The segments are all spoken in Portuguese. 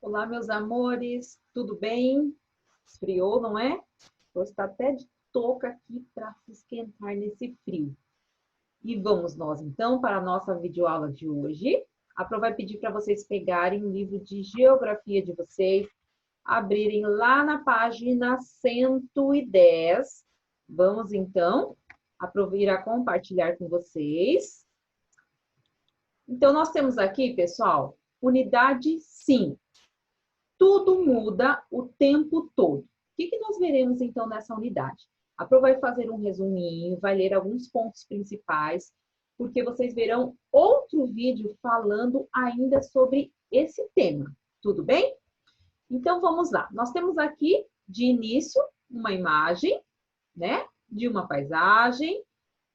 Olá, meus amores, tudo bem? Esfriou, não é? Vou estar até de touca aqui para se esquentar nesse frio. E vamos nós, então, para a nossa videoaula de hoje. A Pro vai pedir para vocês pegarem o livro de geografia de vocês, abrirem lá na página 110. Vamos, então, a Pro irá compartilhar com vocês. Então, nós temos aqui, pessoal, unidade 5. Tudo muda o tempo todo. O que nós veremos, então, nessa unidade? A Pro vai fazer um resuminho, vai ler alguns pontos principais, porque vocês verão outro vídeo falando ainda sobre esse tema. Tudo bem? Então, vamos lá. Nós temos aqui, de início, uma imagem, né? De uma paisagem.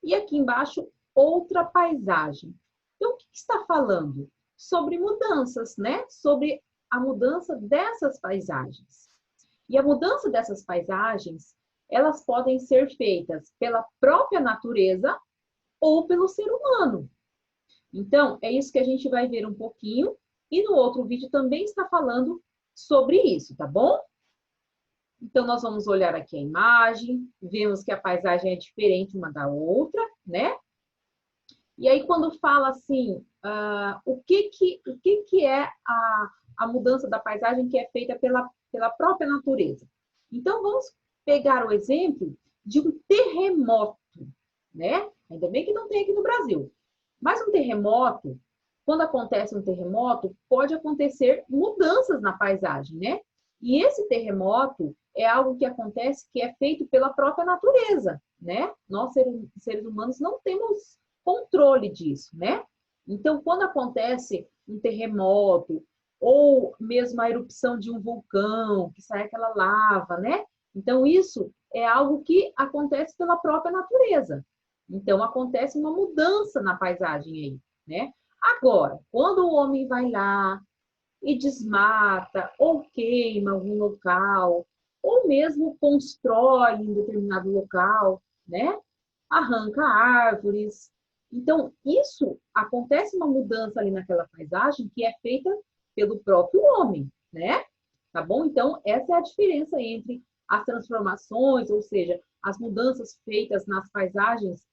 E aqui embaixo, outra paisagem. Então, o que está falando? Sobre mudanças, né? Sobre a mudança dessas paisagens. E a mudança dessas paisagens, elas podem ser feitas pela própria natureza ou pelo ser humano. Então, é isso que a gente vai ver um pouquinho. E no outro vídeo também está falando sobre isso, tá bom? Então, nós vamos olhar aqui a imagem, vemos que a paisagem é diferente uma da outra, né? E aí, quando fala assim, o que é a mudança da paisagem que é feita pela própria natureza? Então, vamos pegar o exemplo de um terremoto, né? Ainda bem que não tem aqui no Brasil. Mas um terremoto, quando acontece um terremoto, pode acontecer mudanças na paisagem, né? E esse terremoto é algo que acontece que é feito pela própria natureza, né? Nós, seres humanos, não temos controle disso, né? Então, quando acontece um terremoto ou mesmo a erupção de um vulcão, que sai aquela lava, né? Então, isso é algo que acontece pela própria natureza. Então, acontece uma mudança na paisagem aí, né? Agora, quando o homem vai lá e desmata ou queima algum local, ou mesmo constrói em determinado local, né? Arranca árvores. Então, isso acontece uma mudança ali naquela paisagem que é feita pelo próprio homem, né? Tá bom? Então, essa é a diferença entre as transformações, ou seja, as mudanças feitas nas paisagens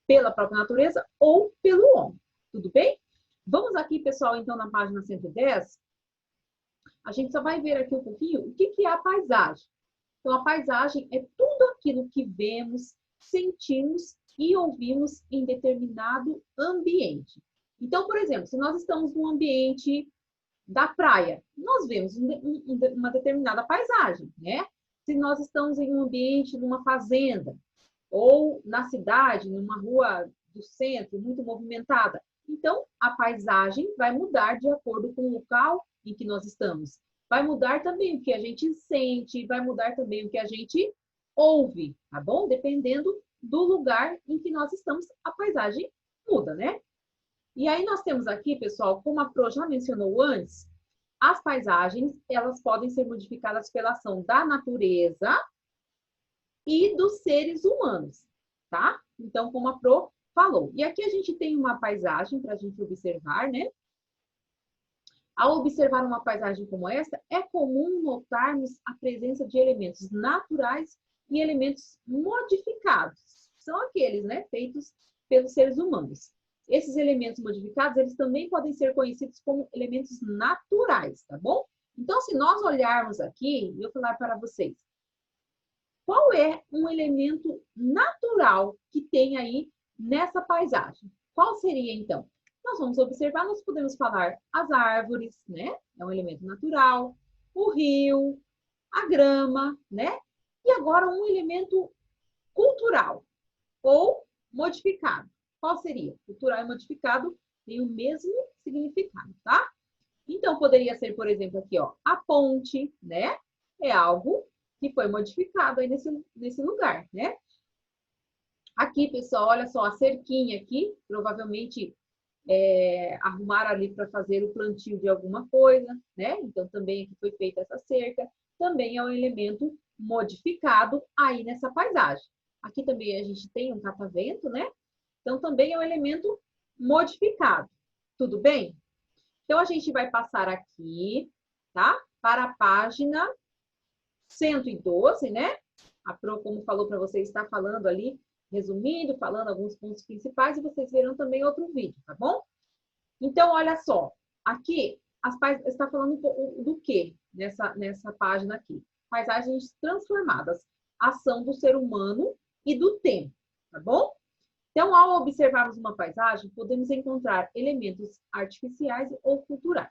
pela própria natureza ou pelo homem. Tudo bem? Vamos aqui, pessoal, então, na página 110. A gente só vai ver aqui um pouquinho o que é a paisagem. Então, a paisagem é tudo aquilo que vemos, sentimos e ouvimos em determinado ambiente. Então, por exemplo, se nós estamos num ambiente da praia, nós vemos uma determinada paisagem, né? Se nós estamos em um ambiente, numa fazenda, ou na cidade, numa rua do centro, muito movimentada, então a paisagem vai mudar de acordo com o local em que nós estamos. Vai mudar também o que a gente sente, vai mudar também o que a gente ouve, tá bom? Dependendo do lugar em que nós estamos, a paisagem muda, né? E aí nós temos aqui, pessoal, como a Pro já mencionou antes, as paisagens, elas podem ser modificadas pela ação da natureza e dos seres humanos, tá? Então, como a Pro falou. E aqui a gente tem uma paisagem para a gente observar, né? Ao observar uma paisagem como essa, é comum notarmos a presença de elementos naturais e elementos modificados. São aqueles, né, feitos pelos seres humanos. Esses elementos modificados, eles também podem ser conhecidos como elementos naturais, tá bom? Então, se nós olharmos aqui, eu vou falar para vocês, qual é um elemento natural que tem aí nessa paisagem? Qual seria, então? Nós vamos observar, nós podemos falar as árvores, né? É um elemento natural. O rio, a grama, né? E agora um elemento cultural ou modificado. Qual seria? Cultural e modificado têm o mesmo significado, tá? Então, poderia ser, por exemplo, aqui, ó, a ponte, né? É algo que foi modificado aí nesse lugar, né? Aqui, pessoal, olha só, a cerquinha aqui, provavelmente arrumaram ali para fazer o plantio de alguma coisa, né? Então, também aqui foi feita essa cerca. Também é um elemento modificado aí nessa paisagem. Aqui também a gente tem um catavento, né? Então, também é um elemento modificado. Tudo bem? Então, a gente vai passar aqui tá? Para a página 112, né? A Pro, como falou para vocês, está falando ali, resumindo, falando alguns pontos principais, e vocês verão também outro vídeo, tá bom? Então, olha só, aqui está falando do quê nessa página aqui? Paisagens transformadas, ação do ser humano e do tempo, tá bom? Então, ao observarmos uma paisagem, podemos encontrar elementos artificiais ou culturais,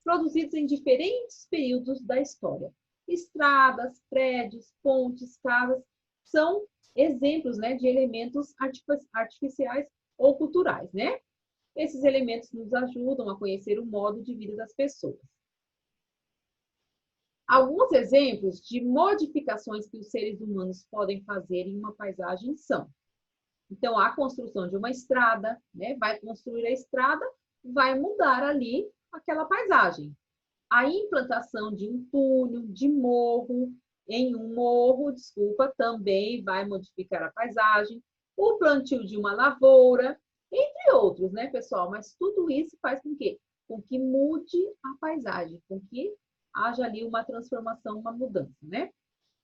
produzidos em diferentes períodos da história. Estradas, prédios, pontes, casas, são exemplos, né, de elementos artificiais ou culturais, né? Esses elementos nos ajudam a conhecer o modo de vida das pessoas. Alguns exemplos de modificações que os seres humanos podem fazer em uma paisagem são: então, a construção de uma estrada, né? Vai construir a estrada, vai mudar ali aquela paisagem. A implantação de um túnel, de morro, em um morro, desculpa, também vai modificar a paisagem. O plantio de uma lavoura, entre outros, né, pessoal? Mas tudo isso faz com que? Com que mude a paisagem, com que haja ali uma transformação, uma mudança, né?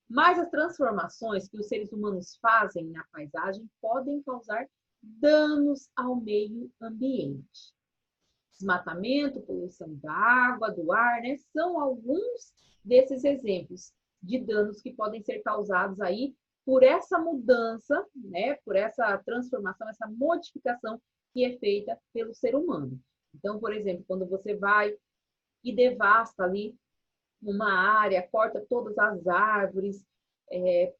Mas as transformações que os seres humanos fazem na paisagem podem causar danos ao meio ambiente. Desmatamento, poluição da água, do ar, né? São alguns desses exemplos de danos que podem ser causados aí por essa mudança, né? Por essa transformação, essa modificação que é feita pelo ser humano. Então, por exemplo, quando você vai e devasta ali uma área, corta todas as árvores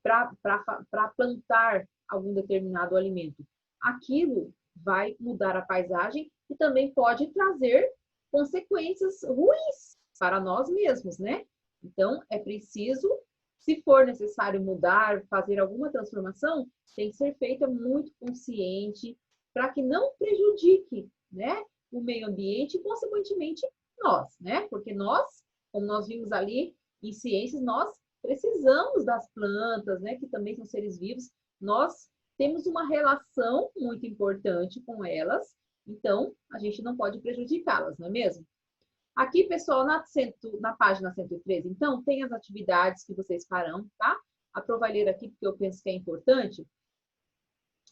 para plantar algum determinado alimento, aquilo vai mudar a paisagem e também pode trazer consequências ruins para nós mesmos, né? Então, é preciso, se for necessário mudar, fazer alguma transformação, tem que ser feita muito consciente para que não prejudique, né, o meio ambiente e, consequentemente, nós, né? Porque nós, como nós vimos ali em ciências, nós precisamos das plantas, né, que também são seres vivos. Nós temos uma relação muito importante com elas, então a gente não pode prejudicá-las, não é mesmo? Aqui, pessoal, na página 113, então, tem as atividades que vocês farão, tá? A Pro vai ler aqui, porque eu penso que é importante.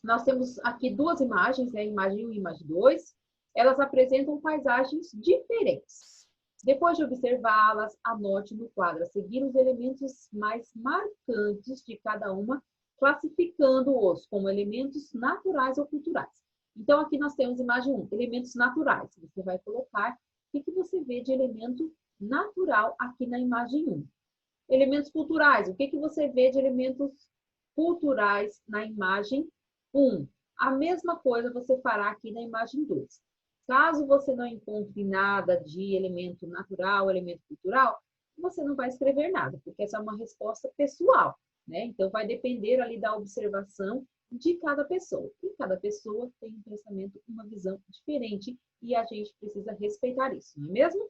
Nós temos aqui duas imagens, né? Imagem 1 e imagem 2. Elas apresentam paisagens diferentes. Depois de observá-las, anote no quadro a seguir os elementos mais marcantes de cada uma, classificando-os como elementos naturais ou culturais. Então, aqui nós temos imagem 1, elementos naturais. Você vai colocar o que você vê de elemento natural aqui na imagem 1. Elementos culturais, o que você vê de elementos culturais na imagem 1? A mesma coisa você fará aqui na imagem 2. Caso você não encontre nada de elemento natural, elemento cultural, você não vai escrever nada, porque essa é uma resposta pessoal, né? Então, vai depender ali da observação de cada pessoa. E cada pessoa tem um pensamento, uma visão diferente, e a gente precisa respeitar isso, não é mesmo?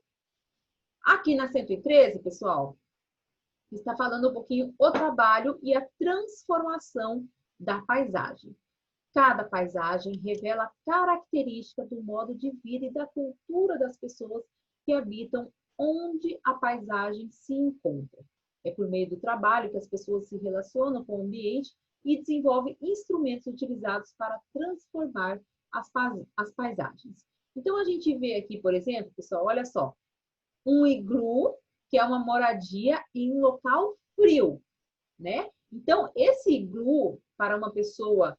Aqui na 113, pessoal, está falando um pouquinho o trabalho e a transformação da paisagem. Cada paisagem revela a característica do modo de vida e da cultura das pessoas que habitam onde a paisagem se encontra. É por meio do trabalho que as pessoas se relacionam com o ambiente e desenvolvem instrumentos utilizados para transformar as paisagens. Então, a gente vê aqui, por exemplo, pessoal, olha só, um iglu, que é uma moradia em um local frio, né? Então, esse iglu, para uma pessoa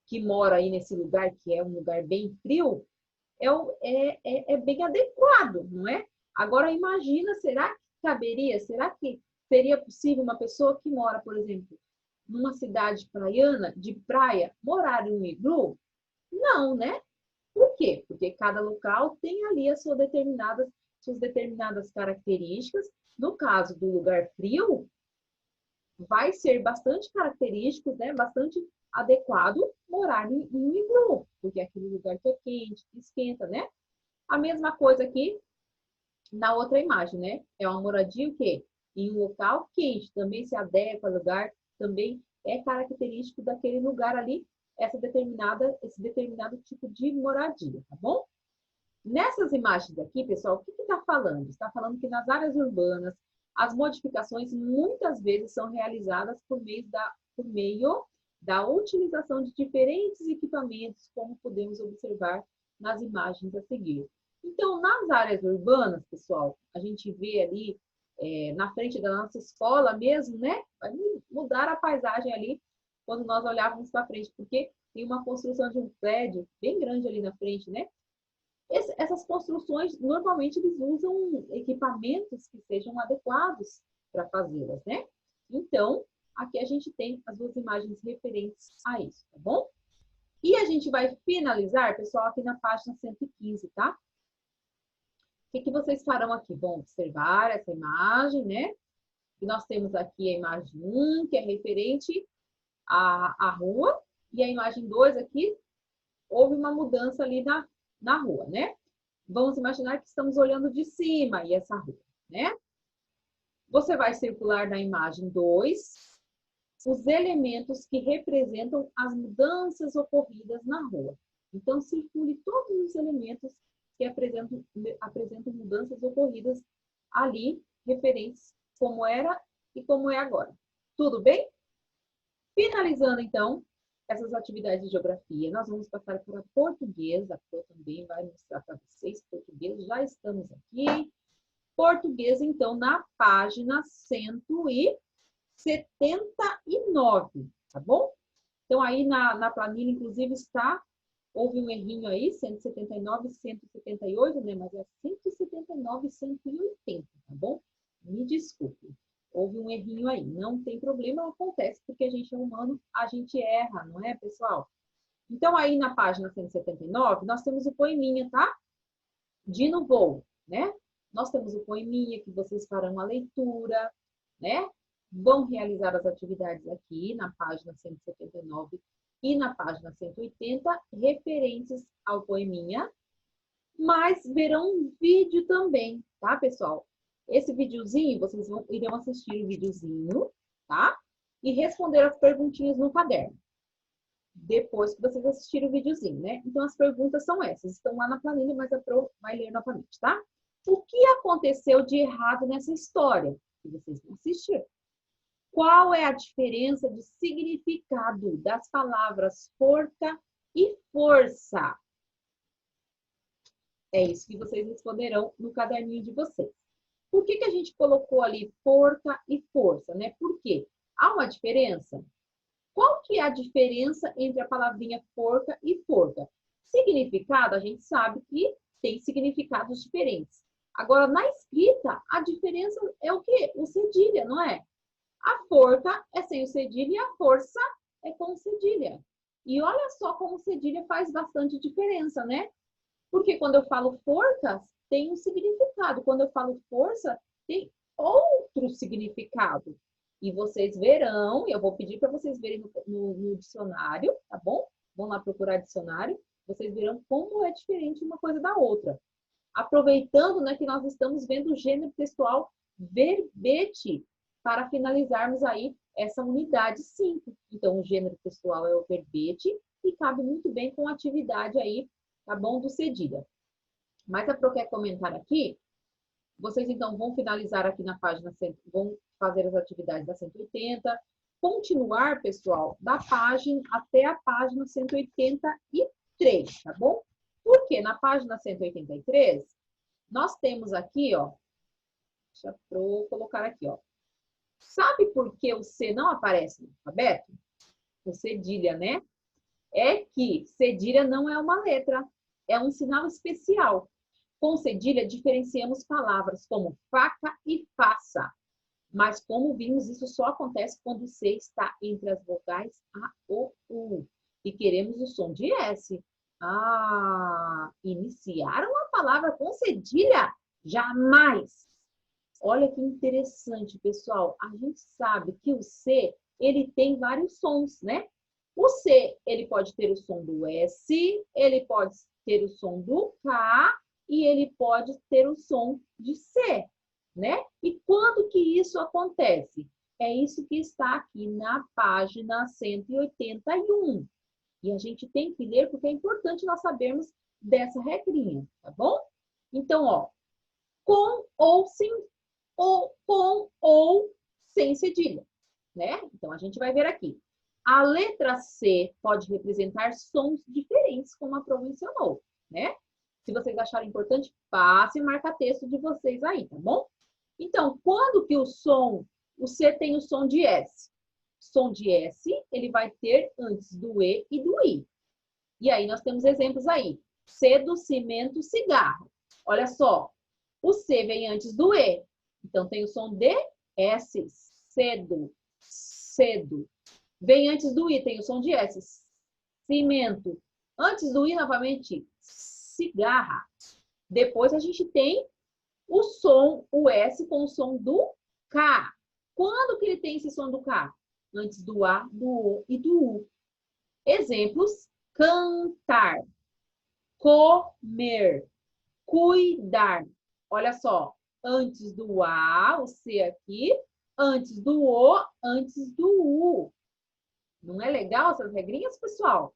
que mora aí nesse lugar, que é um lugar bem frio, é bem adequado, não é? Agora, imagina, será que caberia, será que seria possível uma pessoa que mora, por exemplo, numa cidade praiana, de praia, morar em um iglu? Não, né? Por quê? Porque cada local tem ali as suas determinadas características. No caso do lugar frio, vai ser bastante característico, né? Bastante adequado morar em um iglu, porque é aquele lugar que é quente, que esquenta, né? A mesma coisa aqui na outra imagem, né? É uma moradia o quê? Em um local quente, também se adequa ao lugar, também é característico daquele lugar ali, esse determinado tipo de moradia, tá bom? Nessas imagens aqui, pessoal, o que está falando? Está falando que nas áreas urbanas, as modificações muitas vezes são realizadas por meio da utilização de diferentes equipamentos, como podemos observar nas imagens a seguir. Então, nas áreas urbanas, pessoal, a gente vê ali na frente da nossa escola mesmo, né? Vai mudar a paisagem ali quando nós olhávamos para frente, porque tem uma construção de um prédio bem grande ali na frente, né? Essas construções, normalmente, eles usam equipamentos que sejam adequados para fazê-las, né? Então, aqui a gente tem as duas imagens referentes a isso, tá bom? E a gente vai finalizar, pessoal, aqui na página 115, tá? O que vocês farão aqui? Vão observar essa imagem, né? E nós temos aqui a imagem 1, que é referente à rua, e a imagem 2 aqui, houve uma mudança ali na rua, né? Vamos imaginar que estamos olhando de cima e essa rua, né? Você vai circular na imagem 2 os elementos que representam as mudanças ocorridas na rua. Então, circule todos os elementos que apresentam mudanças ocorridas ali, referentes como era e como é agora. Tudo bem? Finalizando, então, essas atividades de geografia, nós vamos passar para português. A Pro também vai mostrar para vocês português. Já estamos aqui. Português, então, na página 179, tá bom? Então, aí na planilha, inclusive, houve um errinho aí, 179, 178, né? Mas é 179, 180, tá bom? Me desculpe. Houve um errinho aí. Não tem problema, acontece, porque a gente é humano, a gente erra, não é, pessoal? Então, aí na página 179, nós temos o poeminha, tá? De no voo, né? Nós temos o poeminha que vocês farão a leitura, né? Vão realizar as atividades aqui na página 179 e na página 180, referentes ao poeminha, mas verão um vídeo também, tá, pessoal? Esse videozinho, vocês irão assistir o videozinho, tá? E responder as perguntinhas no caderno. Depois que vocês assistirem o videozinho, né? Então, as perguntas são essas. Estão lá na planilha, mas a Pro vai ler novamente, tá? O que aconteceu de errado nessa história? Que vocês vão assistir. Qual é a diferença de significado das palavras forca e força? É isso que vocês responderão no caderninho de vocês. Por que a gente colocou ali forca e força, né? Por quê? Há uma diferença? Qual que é a diferença entre a palavrinha forca e forca? Significado, a gente sabe que tem significados diferentes. Agora, na escrita, a diferença é o quê? O cedilha, não é? A forca é sem o cedilha e a força é com cedilha. E olha só como cedilha faz bastante diferença, né? Porque quando eu falo forcas, tem um significado. Quando eu falo força, tem outro significado. E vocês verão, eu vou pedir para vocês verem no dicionário, tá bom? Vão lá procurar dicionário. Vocês verão como é diferente uma coisa da outra. Aproveitando, né, que nós estamos vendo o gênero textual verbete para finalizarmos aí essa unidade 5. Então, o gênero textual é o verbete e cabe muito bem com a atividade aí, tá bom? Do cedilha. Mas a Pro quer comentar aqui. Vocês, então, vão finalizar aqui na página 100, vão fazer as atividades da 180, continuar, pessoal, da página até a página 183, tá bom? Porque na página 183, nós temos aqui, ó, deixa eu colocar aqui, ó. Sabe por que o C não aparece no alfabeto? O cedilha, né? É que cedilha não é uma letra, é um sinal especial. Com cedilha, diferenciamos palavras como faca e faça. Mas, como vimos, isso só acontece quando o C está entre as vogais A, O, U. E queremos o som de S. Ah, iniciaram a palavra com cedilha? Jamais! Olha que interessante, pessoal. A gente sabe que o C, ele tem vários sons, né? O C, ele pode ter o som do S, ele pode ter o som do K, e ele pode ter o som de C, né? E quando que isso acontece? É isso que está aqui na página 181. E a gente tem que ler porque é importante nós sabermos dessa regrinha, tá bom? Então, ó, com ou sem, ou com ou sem cedilha, né? Então, a gente vai ver aqui. A letra C pode representar sons diferentes, como a Pro mencionou, né? Se vocês acharem importante, passe o marca-texto de vocês aí, tá bom? Então, quando que o C tem o som de S? O som de S, ele vai ter antes do E e do I. E aí, nós temos exemplos aí. C do cimento, cigarro. Olha só, o C vem antes do E. Então, tem o som de S, cedo, cedo. Vem antes do I, tem o som de S, cimento. Antes do I, novamente, cigarra. Depois, a gente tem o som, o S com o som do K. Quando que ele tem esse som do K? Antes do A, do O e do U. Exemplos: cantar, comer, cuidar. Olha só, antes do A, o C aqui, antes do O, antes do U. Não é legal essas regrinhas, pessoal?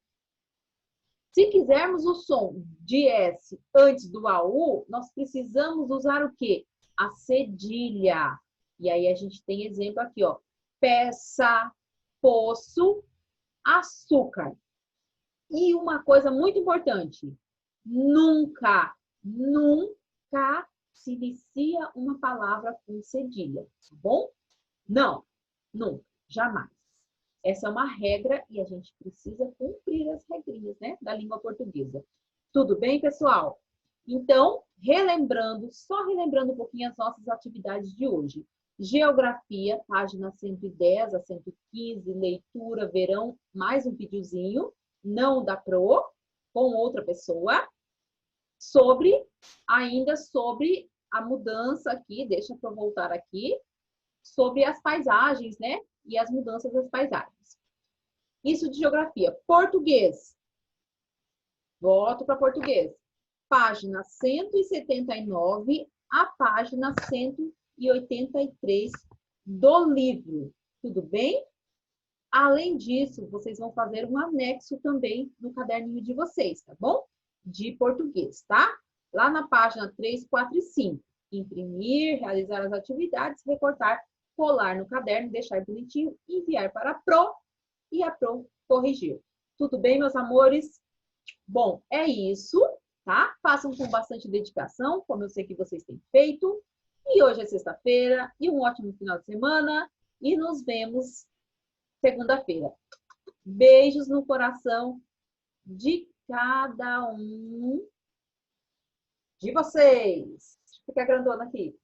Se quisermos o som de S antes do AU, nós precisamos usar o quê? A cedilha. E aí a gente tem exemplo aqui, ó. Peça, poço, açúcar. E uma coisa muito importante. Nunca, nunca se inicia uma palavra com cedilha, tá bom? Não, nunca, jamais. Essa é uma regra e a gente precisa cumprir as regrinhas, né, da língua portuguesa. Tudo bem, pessoal? Então, só relembrando um pouquinho as nossas atividades de hoje. Geografia, página 110 a 115, leitura, verão, mais um videozinho, não da Pro, com outra pessoa, ainda sobre a mudança aqui, deixa eu voltar aqui, sobre as paisagens, né? E as mudanças das paisagens. Isso de geografia. Português. Volto para português. Página 179 a página 183 do livro. Tudo bem? Além disso, vocês vão fazer um anexo também no caderninho de vocês, tá bom? De português, tá? Lá na página 3, 4 e 5. Imprimir, realizar as atividades, recortar, colar no caderno, deixar bonitinho, enviar para a Pro e a Pro corrigir. Tudo bem, meus amores? Bom, é isso, tá? Façam com bastante dedicação, como eu sei que vocês têm feito. E hoje é sexta-feira, e um ótimo final de semana. E nos vemos segunda-feira. Beijos no coração de cada um de vocês. Deixa eu ficar grandona aqui.